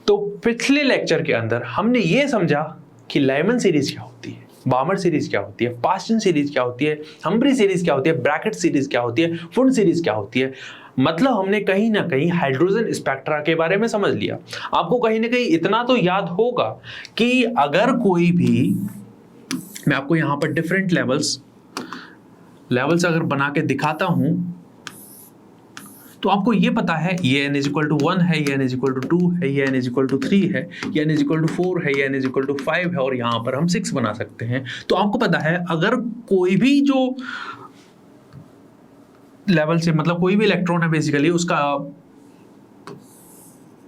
तो पिछले लेक्चर के अंदर हमने ये समझा कि लाइमन सीरीज क्या होती है, बामर सीरीज क्या होती है, पास्टन सीरीज क्या होती है, हम्बरी सीरीज क्या होती है, ब्रैकेट सीरीज क्या होती है, वुंड सीरीज क्या होती है। मतलब हमने कहीं ना कहीं हाइड्रोजन स्पेक्ट्रा के बारे में समझ लिया। आपको कहीं ना कहीं इतना तो याद होगा कि अगर कोई भी, मैं आपको यहां पर डिफरेंट लेवल्स अगर बना के दिखाता हूं तो आपको ये पता है ये n इक्वल टू 1 है, ये n इक्वल टू 2 है, ये n इक्वल टू 3 है, ये n इक्वल टू 4 है, ये n इक्वल टू 5 है और यहाँ पर हम 6 बना सकते हैं। तो आपको पता है अगर कोई भी जो लेवल से, मतलब कोई भी इलेक्ट्रॉन है बेसिकली उसका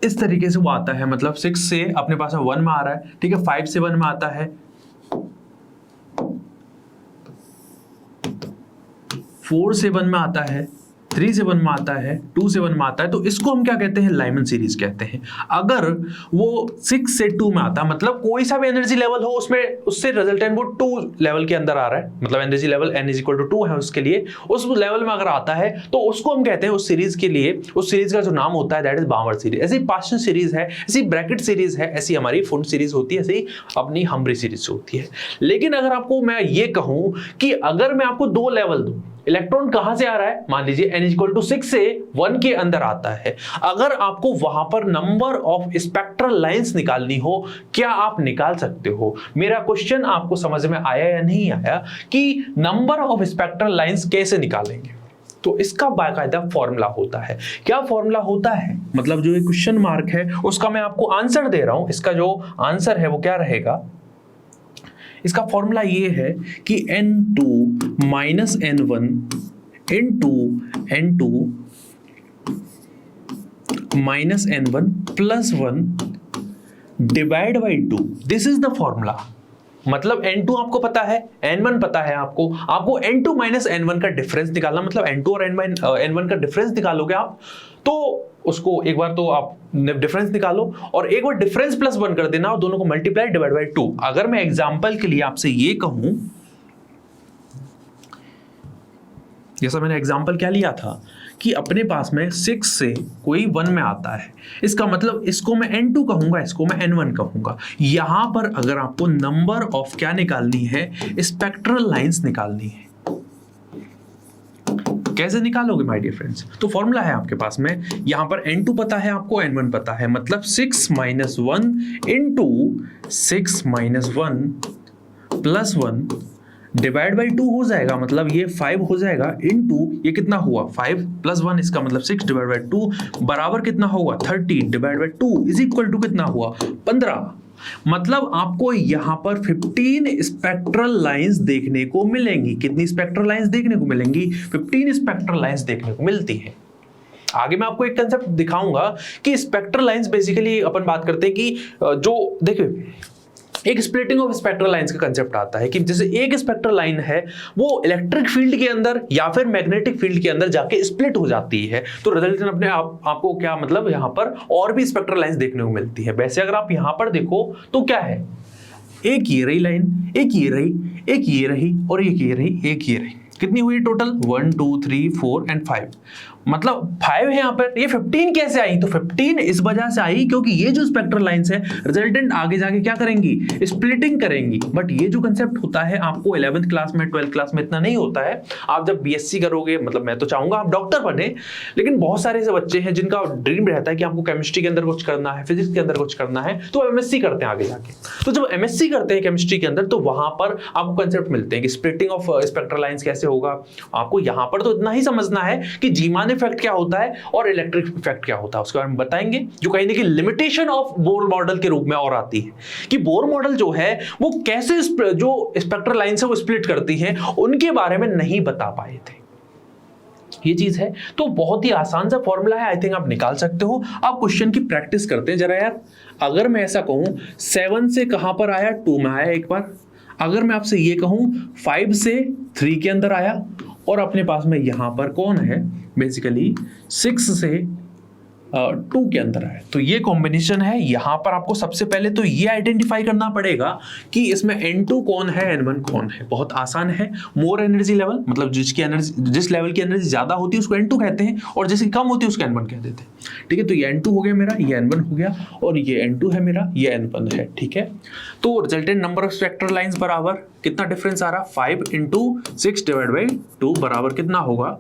इस तरीके से वो आता है, मतलब 6 से अपने पास 1 में आ रहा है, ठीक है, 5 से 1 में आता है, 4 से 1 में आता है, 3 से 1 में आता है, 2 से 1 में आता है, तो इसको हम क्या कहते हैं, लाइमन सीरीज कहते हैं। अगर वो 6 से 2 में आता है, मतलब कोई सा भी एनर्जी लेवल हो उसमें, उससे रिजल्टेंट वो 2 लेवल के अंदर आ रहा है, मतलब energy level n equal to 2 है उसके लिए, उस लेवल में अगर आता है तो उसको हम कहते हैं, उस सीरीज के लिए, उस सीरीज का जो नाम होता है दैट इज बामर सीरीज। ऐसी पास्टन सीरीज है, ऐसी ब्रैकेट सीरीज है, ऐसी हमारी वुंड सीरीज होती है, ऐसी अपनी हम्बरी सीरीज होती है। लेकिन अगर आपको मैं ये कहूं कि अगर मैं आपको 2 लेवल दूं, इलेक्ट्रॉन कहां से आ रहा है, मान लीजिए n इक्वल टू 6 से 1 के अंदर आता है, अगर आपको वहां पर नंबर ऑफ स्पेक्ट्रल लाइंस निकालनी हो, क्या आप निकाल सकते हो? मेरा क्वेश्चन आपको समझ में आया या नहीं आया कि नंबर ऑफ स्पेक्ट्रल लाइंस कैसे निकालेंगे? तो इसका बाकायदा फॉर्मूला होता है। क्या फॉर्मूला होता है, मतलब जो ये क्वेश्चन मार्क है उसका मैं आपको आंसर दे रहा हूं, इसका जो आंसर है वो क्या रहेगा, इसका फॉर्मूला ये है कि n2 minus n1 into n2 minus n1 plus 1 divide by 2। This is the formula. मतलब n2 आपको पता है, n1 पता है आपको n2 माइनस n1 का डिफरेंस निकालना, मतलब n2 और n1 का डिफरेंस निकालोगे आप, तो उसको एक बार तो आप डिफरेंस निकालो और एक बार डिफरेंस प्लस 1 कर देना और दोनों को मल्टीप्लाई डिवाइड बाय 2। अगर मैं एग्जांपल के लिए आपसे ये कहूं, जैसा मैंने एग्जांपल क्या लिया था कि अपने पास में 6 से कोई 1 में आता है, इसका मतलब इसको मैं n2 कहूंगा, इसको मैं n1 कहूंगा। यहां पर अगर आपको नंबर ऑफ क्या निकालनी है, स्पेक्ट्रल लाइंस निकालनी है, कैसे निकालोगे माय डियर फ्रेंड्स? तो फॉर्मूला है आपके पास में, यहां पर n2 पता है आपको, n1 पता है, मतलब 6 minus 1 into 6 minus 1 plus 1 divide by 2 हो जाएगा, मतलब ये 5 हो जाएगा, इनटू ये कितना हुआ 5 प्लस 1, इसका मतलब 6 डिवाइड बाई 2 बराबर कितना होगा 30 divide by 2 is equal to कितना हुआ 15। मतलब आपको यहां पर 15 स्पेक्ट्रल लाइंस देखने को मिलेंगी। कितनी स्पेक्ट्रल लाइंस देखने को मिलेंगी? 15 स्पेक्ट्रल लाइंस देखने को मिलती है। आगे मैं आपको एक कंसेप्ट दिखाऊंगा कि स्पेक्ट्रल लाइंस बेसिकली अपन बात करते हैं कि जो देखिए एक स्प्लिटिंग ऑफ स्पेक्ट्रल लाइंस का कंसेप्ट आता है कि जैसे एक स्पेक्ट्रल लाइन है वो इलेक्ट्रिक फील्ड के अंदर या फिर मैग्नेटिक फील्ड के अंदर जाके स्प्लिट हो जाती है, तो रिजल्टेंट अपने आपको क्या मतलब यहां पर और भी स्पेक्ट्रल लाइंस देखने को मिलती है। वैसे अगर आप यहां पर देखो तो क्या है, एक ये रही लाइन, एक ये रही, एक ये रही और एक ये रही, एक ये रही, कितनी हुई टोटल 1 2 3 4 एंड 5, मतलब 5 है यहाँ पर। ये 15 कैसे आई? तो 15 इस वजह से आई क्योंकि ये जो स्पेक्ट्रल लाइंस है रिजल्टेंट आगे जाके क्या करेंगी, स्प्लिटिंग करेंगी। बट ये जो कंसेप्ट होता है आपको 11th क्लास में 12th क्लास में इतना नहीं होता है। आप जब बीएससी करोगे, मतलब मैं तो चाहूंगा आप डॉक्टर बने, लेकिन बहुत सारे ऐसे बच्चे हैं जिनका ड्रीम रहता है कि आपको केमिस्ट्री के अंदर कुछ करना है, फिजिक्स के अंदर कुछ करना है, तो एमएससी करते हैं आगे जाके। तो जब एमएससी करते हैं केमिस्ट्री के अंदर तो वहां पर आपको कंसेप्ट मिलते हैं कि स्प्लिटिंग ऑफ स्पेक्ट्रल लाइंस कैसे होगा। आपको यहां पर तो इतना ही समझना है कि जीमान इफेक्ट क्या होता है और इलेक्ट्रिक इफेक्ट क्या होता है, उसके बारे में बताएंगे, जो कहीं ना कहीं लिमिटेशन ऑफ बोर मॉडल के रूप में और आती है कि बोर मॉडल जो है वो कैसे जो स्पेक्ट्रल लाइंस है वो स्प्लिट करती है, उनके बारे में नहीं बता पाए थे। ये चीज है, तो बहुत ही आसान सा फॉर्मूला है, आई थिंक आप निकाल सकते हो। आप क्वेश्चन की प्रैक्टिस करते हैं जरा यार। अगर मैं ऐसा कहूं 7 से कहां पर आया, 2 में आया एक बार। अगर मैं आपसे ये कहूं 5 से 3 के अंदर आया, और अपने पास में यहां पर कौन है बेसिकली 6 से 2 के अंदर है। तो ये कॉम्बिनेशन है। यहाँ पर आपको सबसे पहले तो ये आइडेंटिफाई करना पड़ेगा कि इसमें N2 कौन है, N1 कौन है। बहुत आसान है। मोर एनर्जी लेवल मतलब जिस लेवल की एनर्जी ज्यादा होती है उसको N2 कहते हैं, और जिसकी कम होती है उसको N1 कह देते हैं। ठीक है, तो ये N2 हो गया मेरा, ये N1 हो गया, और ये N2 है मेरा, ये N1 है। ठीक है, तो resultant number of spectral lines बराबर कितना डिफरेंस आ रहा, 5 × 6 / 2 बराबर कितना होगा,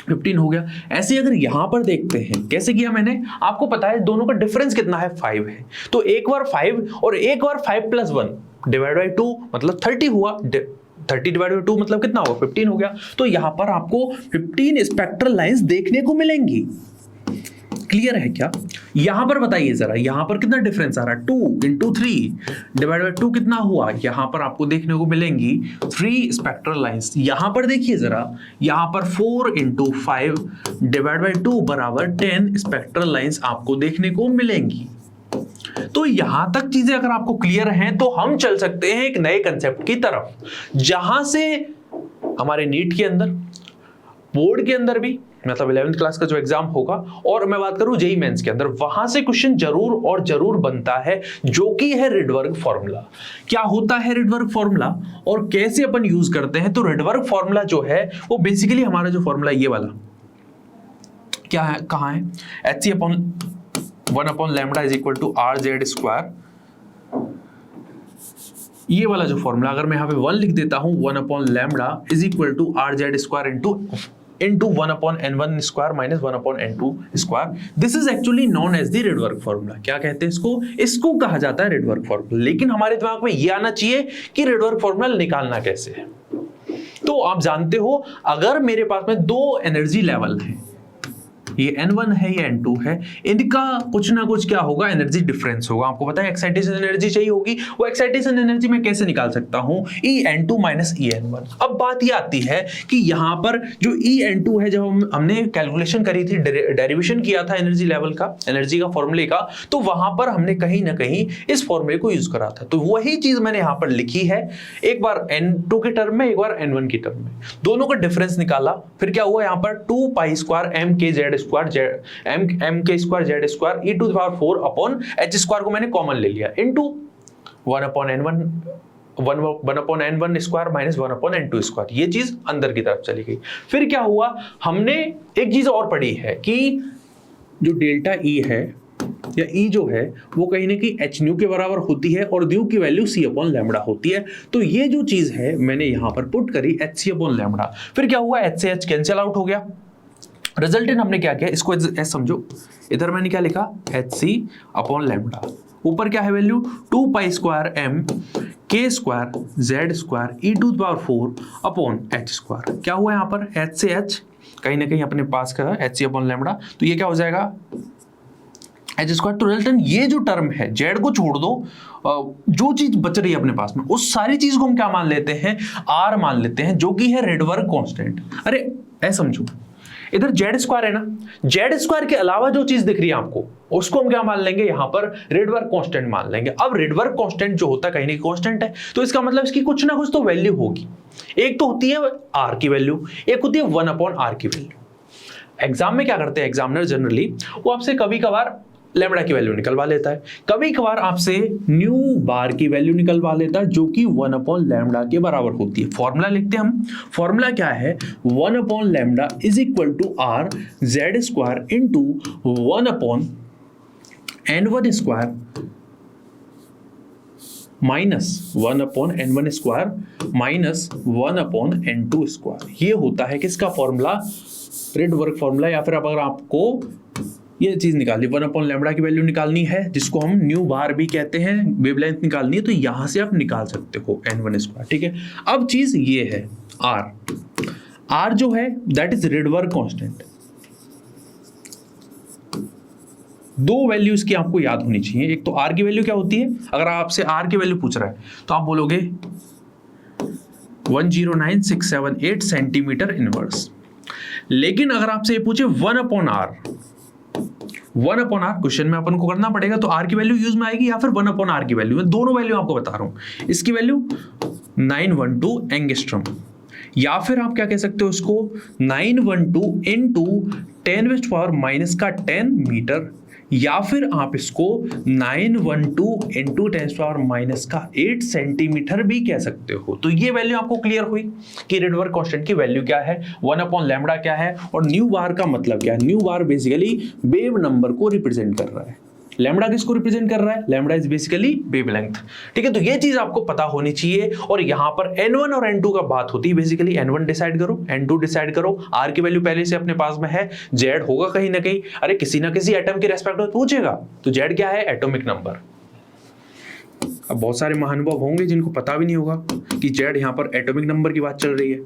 15 हो गया। ऐसे अगर यहां पर देखते हैं कैसे किया मैंने, आपको पता है दोनों का डिफरेंस कितना है, 5 है। तो एक बार 5 और एक बार 5 + 1 / 2 मतलब 30 हुआ। 30 / 2 मतलब कितना हुआ, 15 हो गया। तो यहां पर आपको 15 स्पेक्ट्रल लाइंस देखने को मिलेंगी। क्लियर है क्या? यहां पर बताइए जरा, यहां पर कितना डिफरेंस आ रहा है, 2 × 3 / 2 कितना हुआ, यहां पर आपको देखने को मिलेंगी 3 स्पेक्ट्रल लाइंस। यहां पर देखिए जरा, यहां पर 4 × 5 / 2 बराबर 10 स्पेक्ट्रल लाइंस आपको देखने को मिलेंगी। तो यहां तक चीजें अगर आपको क्लियर हैं तो हम चल सकते हैं एक नए कंसेप्ट की तरफ, जहां से हमारे नीट के अंदर, बोर्ड के अंदर भी, मतलब 11th क्लास का जो एग्जाम होगा, और मैं बात करूं जेईई मेंस के अंदर, वहां से क्वेश्चन जरूर और जरूर बनता है, जो कि है रिडबर्ग फॉर्मूला। क्या होता है रिडबर्ग फॉर्मूला और कैसे अपन यूज करते हैं? तो रिडबर्ग फॉर्मूला जो है वो बेसिकली हमारा जो फॉर्मूला ये वाला क्या है, कहां है, Hc/1/λ = Rz²। ये वाला जो फॉर्मूला, अगर मैं यहां पे 1 लिख देता हूं, 1/λ = Rz² into 1/n1² - 1/n2²। This is actually known as the Rydberg formula। क्या कहते हैं इसको? इसको कहा जाता है Rydberg formula। लेकिन हमारे दिमाग में ये आना चाहिए कि Rydberg formula निकालना कैसे है। तो आप जानते हो, अगर मेरे पास में 2 एनर्जी लेवल हैं, ये N1 है, ये N2 है, इनका कुछ ना कुछ क्या होगा, एनर्जी डिफरेंस होगा। आपको पता है एक्साइटेशन एनर्जी चाहिए होगी, वो एक्साइटेशन एनर्जी मैं कैसे निकाल सकता हूं, EN2 - EN1। अब बात ये आती है कि यहां पर जो EN2 है, जब हमने कैलकुलेशन करी थी, डेरिवेशन किया था एनर्जी लेवल का, एनर्जी का फॉर्मूले का, तो वहां पर हमने कहीं ना कहीं इस फॉर्मूले को यूज करा था। तो वही चीज मैंने यहां पर लिखी है, एक बार N2 के टर्म में, एक बार N1 की टर्म में, दोनों का डिफरेंस निकाला। फिर क्या हुआ, यहां पर 2π² mkz² mk² z²e⁴ को मैंने कॉमन ले लिया, इनटू 1/n1 1/n1² - 1/n2²। ये चीज अंदर की तरफ चली गई। फिर क्या हुआ, हमने एक चीज और पढ़ी है कि जो डेल्टा E है या E जो है वो कहीं ना कहीं hν के बराबर होती है, और ν की वैल्यू c/λ होती है। तो ये जो चीज है मैंने यहां पर पुट करी hc/λ। फिर क्या हुआ, h से h कैंसिल आउट हो गया। रिजल्टेंट हमने क्या किया, इसको एस समझो, इधर मैंने क्या लिखा, hc/λ। ऊपर क्या है वैल्यू, 2π² mk² z²e⁴/h²। क्या हुआ यहाँ पर, h से h कहीं ना कहीं अपने पास का hc/λ, तो ये क्या हो जाएगा, h²। तो रिजल्टेंट ये जो टर्म है, z को छोड़ दो, जो चीज बच रही है अपने पास में, उस सारी चीज को हम क्या मान लेते हैं, r मान लेते हैं, जो कि है रिडबर्ग कांस्टेंट। अरे ऐसा समझो, इधर z² है ना, z² के अलावा जो चीज दिख रही है आपको, उसको हम क्या मान लेंगे, यहां पर रिडबर्ग कांस्टेंट मान लेंगे। अब रिडबर्ग कांस्टेंट जो होता है कहीं नहीं कांस्टेंट है, तो इसका मतलब इसकी कुछ ना कुछ तो वैल्यू होगी। एक तो होती है r की वैल्यू, एक होती है 1/r की वैल्यू। एग्जाम में क्या करते हैं एग्जामिनर जनरली, वो आपसे कभी कभार लैम्बडा की वैल्यू निकलवा लेता है, कभी कभार आपसे न्यू बार की वैल्यू निकलवा लेता है, जो कि 1/λ के बराबर होती है। फॉर्मूला लिखते हैं हम, फॉर्मूला क्या है, 1/λ = Rz² into 1/n1² minus 1/n1² minus 1/n2²। ये होता है किसका फॉर्मूला, रिडबर्ग फॉर्मूला। या फिर अगर आपको ये चीज निकालनी, 1/λ की वैल्यू निकालनी है, जिसको हम न्यू बार भी कहते हैं, वेवलेंथ निकालनी है, तो यहां से आप निकाल सकते हो n1²। ठीक है, अब चीज ये है r जो है दैट इज रिडबर्ग कांस्टेंट। दो वैल्यूज की आपको याद होनी चाहिए। एक तो r की वैल्यू क्या होती है, अगर आपसे r की वैल्यू पूछ रहा है तो आप बोलोगे 109,678 सेंटीमीटर इनवर्स। लेकिन अगर आपसे ये पूछे 1/r क्वेश्चन में अपन को करना पड़ेगा, तो r की वैल्यू यूज में आएगी या फिर 1/r की वैल्यू। मैं दोनों वैल्यू आपको बता रहा हूं। इसकी वैल्यू 912 एंगस्ट्रॉम, या फिर आप क्या कह सकते हो इसको 912 इंटू 10⁻⁻10 मीटर, या फिर आप इसको 912 इंटू 10⁻⁻8 सेंटीमीटर भी कह सकते हो। तो ये वैल्यू आपको क्लियर हुई कि रिडबर्ग कांस्टेंट की वैल्यू क्या है, 1/लैम्बडा क्या है, और न्यू बार का मतलब क्या है। न्यू बार बेसिकली वेव नंबर को रिप्रेजेंट कर रहा है। लैम्बडा किसको रिप्रेजेंट कर रहा है? Lambda is basically wavelength. ठीक है, तो ये चीज आपको पता होनी चाहिए। और यहां पर n1 और n2 का बात होती है, बेसिकली n1 डिसाइड करो, n2 डिसाइड करो। r की वैल्यू पहले से अपने पास में है, z होगा कहीं ना कहीं, अरे किसी ना किसी एटम के रेस्पेक्ट में पूछेगा, तो z क्या है? Atomic number. अब बहुत सारे महानुभाव होंगे जिनको पता भी नहीं होगा कि z यहां पर एटॉमिक नंबर की बात चल रही है,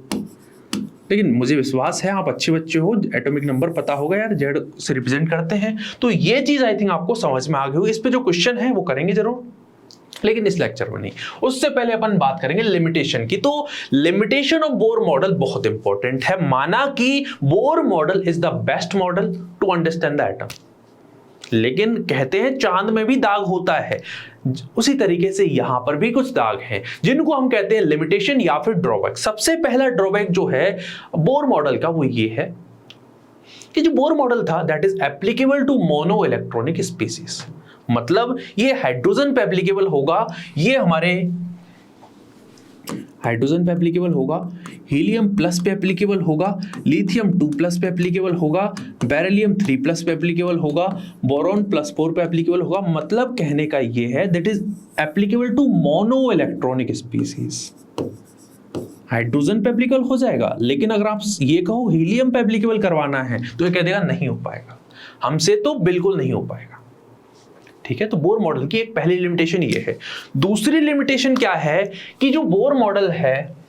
लेकिन मुझे विश्वास है आप अच्छे बच्चे हो, एटॉमिक नंबर पता होगा यार, जेड से रिप्रेजेंट करते हैं। तो ये चीज आई थिंक आपको समझ में आ गई होगी। इस पे जो क्वेश्चन है वो करेंगे जरूर, लेकिन इस लेक्चर में नहीं। उससे पहले अपन बात करेंगे लिमिटेशन की। तो लिमिटेशन ऑफ बोर मॉडल बहुत इंपॉर्टेंट है। माना कि Bohr model is the best model to understand the atom, लेकिन कहते हैं चांद में भी दाग होता है, उसी तरीके से यहां पर भी कुछ दाग हैं जिनको हम कहते हैं लिमिटेशन या फिर ड्रॉबैक। सबसे पहला ड्रॉबैक जो है बोर मॉडल का वो ये है कि जो बोर मॉडल था that is applicable to mono electronic species, मतलब ये हाइड्रोजन पे एप्लीकेबल होगा, ये हमारे हाइड्रोजन पे एप्लीकेबल होगा, हीलियम प्लस पे एप्लीकेबल होगा, लिथियम 2+ पे एप्लीकेबल होगा, बेरिलियम 3+ पे एप्लीकेबल होगा, बोरॉन +4 पे एप्लीकेबल होगा। मतलब कहने का ये है that is applicable to mono electronic species. Hydrogen पे एप्लीकेबल हो जाएगा, लेकिन अगर आप ये कहो हीलियम पे एप्लीकेबल करवाना है तो ये कह देगा नहीं हो पाएगा, हमसे तो बिल्कुल नहीं हो पाएगा। ठीक है, तो बोर मॉडल की एक पहली लिमिटेशन ये है। दूसरी लिमिटेशन क्या है कि जो बोर मॉडल है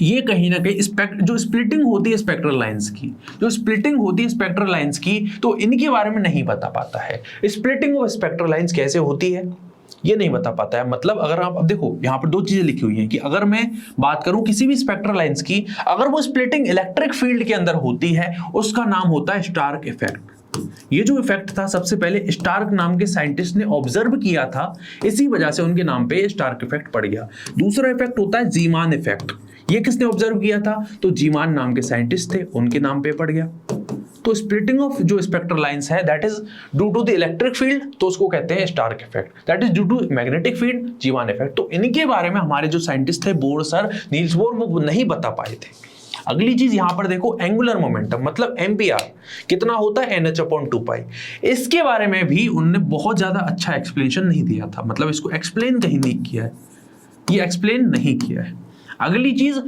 ये कहीं ना कहीं जो स्प्लिटिंग होती है स्पेक्ट्रल लाइंस की, जो स्प्लिटिंग होती है स्पेक्ट्रल लाइंस की, तो इनके बारे में नहीं बता पाता है। स्प्लिटिंग ऑफ स्पेक्ट्रल लाइंस कैसे होती है ये नहीं बता पाता है। मतलब अगर आप अब देखो यहां पर दो चीजें लिखी हुई हैं कि अगर मैं बात करूं किसी भी स्पेक्ट्रल लाइंस की, अगर वो स्प्लिटिंग इलेक्ट्रिक फील्ड के अंदर होती है उसका नाम होता है स्टार्क इफेक्ट। ये जो इफेक्ट था सबसे पहले स्टार्क नाम के साइंटिस्ट ने ऑब्जर्व किया था, इसी वजह से उनके नाम पे स्टार्क इफेक्ट पड़ गया। दूसरा इफेक्ट होता है जीमान इफेक्ट। ये किसने ऑब्जर्व किया था? तो जीमान नाम के साइंटिस्ट थे, उनके नाम पे पड़ गया। तो स्प्लिटिंग ऑफ जो स्पेक्ट्रल लाइंस है that is due to the electric field, तो उसको कहते हैं Stark effect. That is due to magnetic field, Zeeman effect. तो इनके बारे में हमारे जो साइंटिस्ट थे बोर सर, नील्स बोर, वो नहीं बता पाए थे। अगली चीज यहां पर देखो एंगुलर मोमेंटम, मतलब एम्पियर कितना होता है NH/2π। इसके बारे में भी उन्होंने बहुत ज्यादा अच्छा एक्सप्लेनेशन नहीं दिया था, मतलब इसको एक्सप्लेन कहीं नहीं किया है, ये एक्सप्लेन नहीं किया है। अगली चीज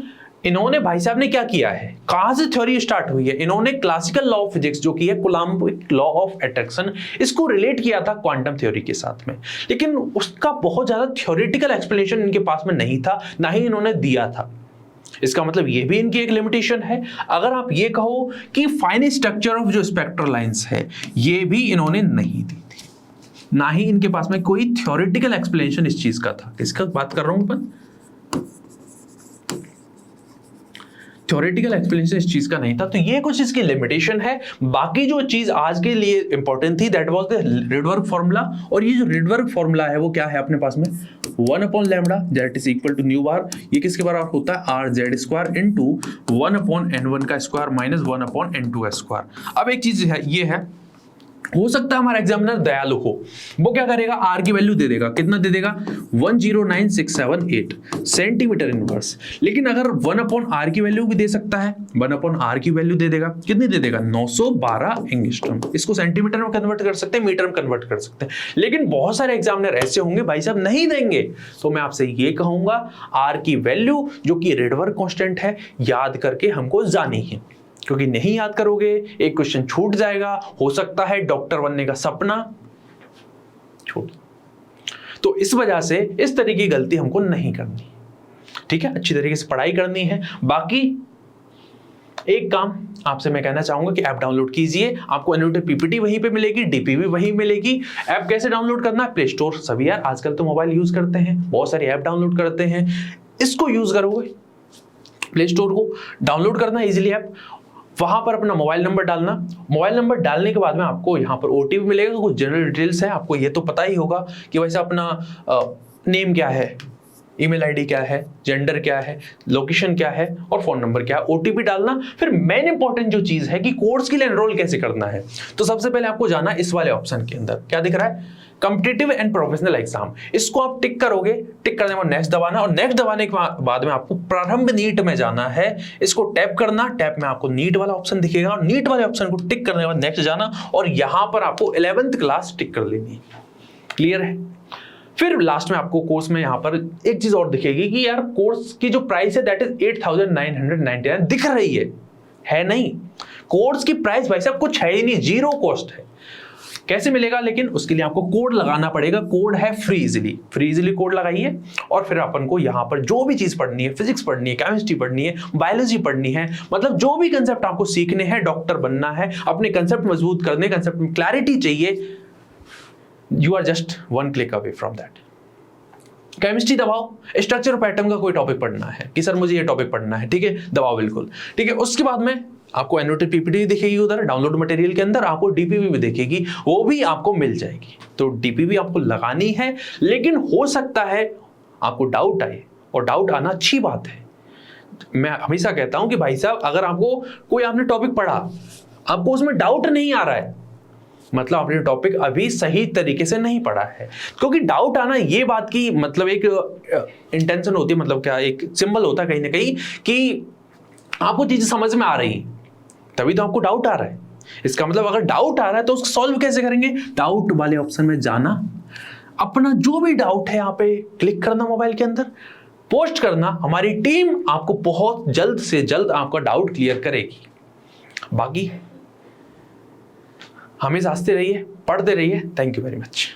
इन्होंने भाई साहब ने क्या किया है, कहां से थ्योरी स्टार्ट हुई है, इन्होंने क्लासिकल लॉ ऑफ फिजिक्स जो कि है कूलम्बिक लॉ ऑफ अट्रैक्शन, इसको रिलेट किया था क्वांटम थ्योरी के साथ में, लेकिन उसका बहुत ज्यादा थ्योरेटिकल एक्सप्लेनेशन इनके पास में नहीं था, ना ही इन्होंने दिया था। इसका मतलब ये भी इनकी एक लिमिटेशन है। अगर आप ये कहो कि फाइन स्ट्रक्चर ऑफ जो स्पेक्ट्रल लाइंस है ये भी इन्होंने नहीं दी थी, ना ही इनके पास में कोई थ्योरेटिकल एक्सप्लेनेशन इस चीज का था। किसका बात कर रहा हूं अपन? थ्योरेटिकल एक्सप्लेनेशन इस चीज का नहीं था। तो ये कुछ इसकी लिमिटेशन है। बाकी जो चीज आज के लिए इंपॉर्टेंट थी that was the Rydberg formula, और ये जो रिडबर्ग फॉर्मूला है वो क्या है अपने पास में 1/लैम्बडा that is equal to nu bar, ये किसके बराबर होता है RZ² इंटू 1/N1 का स्क्वायर माइनस 1/N2 का स्क्वायर। अब एक चीज है, ये है हो सकता है हमारा एग्जामिनर दयालु हो, वो क्या करेगा, आर की वैल्यू दे देगा, कितना दे देगा 109,678 सेंटीमीटर इनवर्स, लेकिन अगर 1/r की वैल्यू भी दे सकता है, 1/r की वैल्यू दे देगा, कितनी दे देगा 912 एंगस्ट्रॉम। इसको सेंटीमीटर में कन्वर्ट कर सकते हैं, मीटर में कन्वर्ट कर सकते हैं, लेकिन बहुत सारे एग्जामिनर ऐसे होंगे भाई साहब नहीं देंगे। तो मैं आपसे ये कहूंगा आर की वैल्यू जो कि रिडबर्ग कांस्टेंट है याद करके हमको जानी है, क्योंकि नहीं याद करोगे एक क्वेश्चन छूट जाएगा, हो सकता है डॉक्टर बनने का सपना छूट। तो इस वजह से इस तरीके की गलती हमको नहीं करनी, ठीक है, अच्छी तरीके से पढ़ाई करनी है। बाकी एक काम आपसे मैं कहना चाहूंगा कि ऐप डाउनलोड कीजिए, आपको एनुअल पीपीटी वहीं पे मिलेगी, डीपीवी वहीं मिलेगी। ऐप कैसे डाउनलोड करना है, प्ले स्टोर, सभी यार आजकल तो मोबाइल यूज करते हैं, बहुत सारी ऐप डाउनलोड करते हैं, इसको यूज करोगे, प्ले स्टोर को डाउनलोड करना इजीली ऐप, वहां पर अपना मोबाइल नंबर डालना, मोबाइल नंबर डालने के बाद में आपको यहाँ पर ओटीपी मिलेगा, कुछ जनरल डिटेल्स है, आपको ये तो पता ही होगा कि वैसे अपना नेम क्या है, ईमेल आईडी क्या है, जेंडर क्या है, लोकेशन क्या है और फोन नंबर क्या है, ओटीपी डालना। फिर मेन इंपॉर्टेंट जो चीज है कि कोर्स के लिए एनरोल कैसे करना है, तो सबसे पहले आपको जाना इस वाले ऑप्शन के अंदर, क्या दिख रहा है, कॉम्पिटिटिव एंड प्रोफेशनल एग्जाम। इसको आप टिक करोगे, टिक करने के बाद नेक्स्ट दबाना, और नेक्स्ट दबाने के बाद में आपको प्रारंभ नीट में जाना है, इसको टैप करना, टैप में आपको नीट वाला ऑप्शन दिखेगा और नीट वाले ऑप्शन को टिक करने के बाद नेक्स्ट जाना और यहां पर आपको 11th क्लास टिक कर लेनी है। क्लियर है? फिर लास्ट में आपको कोर्स में यहां पर एक चीज और दिखेगी कि यार कोर्स की जो प्राइस है दैट इज 8,999 दिख रही है नहीं। कोर्स की प्राइस भाई साहब कुछ है ही नहीं, जीरो कॉस्ट है। कैसे मिलेगा? लेकिन उसके लिए आपको कोड लगाना पड़ेगा। कोड है फ्रीजली कोड लगाइए और फिर अपन को यहां पर जो भी चीज पढ़नी है, फिजिक्स पढ़नी है, केमिस्ट्री पढ़नी है, बायोलॉजी पढ़नी है, मतलब जो भी कंसेप्ट आपको सीखने हैं, डॉक्टर बनना है, अपने कंसेप्ट मजबूत करने, कंसेप्ट में क्लैरिटी चाहिए, you are just 1 click away from that. Chemistry दबाओ, स्ट्रक्चर और पैटर्न का कोई टॉपिक पढ़ना है कि सर मुझे ये टॉपिक पढ़ना है, ठीक है, दबाओ बिल्कुल, ठीक है। उसके बाद में आपको एनोटेड पीपीटी दिखेगी उधर डाउनलोड मटेरियल के अंदर, आपको डीपीपी भी दिखेगी, वो भी आपको मिल जाएगी। तो डीपीपी आपको लगानी है, लेकिन हो सकता है आपको डाउट आए, और डाउट आना अच्छी बात है। मैं हमेशा कहता हूं कि भाई साहब अगर आपको कोई आपने टॉपिक पढ़ा, आपको उसमें डाउट नहीं आ रहा है, मतलब आपने टॉपिक अभी सही तरीके से नहीं पढ़ा है। क्योंकि डाउट आना ये बात की मतलब एक इंटेंशन होती है, मतलब क्या एक सिंबल होता है कहीं ना कहीं कि आपको चीजें समझ में आ रही, तभी तो आपको डाउट आ रहा है। इसका मतलब अगर डाउट आ रहा है तो उसको सॉल्व कैसे करेंगे? डाउट वाले ऑप्शन में जाना, अपना जो भी डाउट है यहाँ पे क्लिक करना, मोबाइल के अंदर पोस्ट करना, हमारी टीम आपको बहुत जल्द से जल्द आपका डाउट क्लियर करेगी। बाकी हमें साथते रहिए, पढ़ते रहिए। Thank you very much.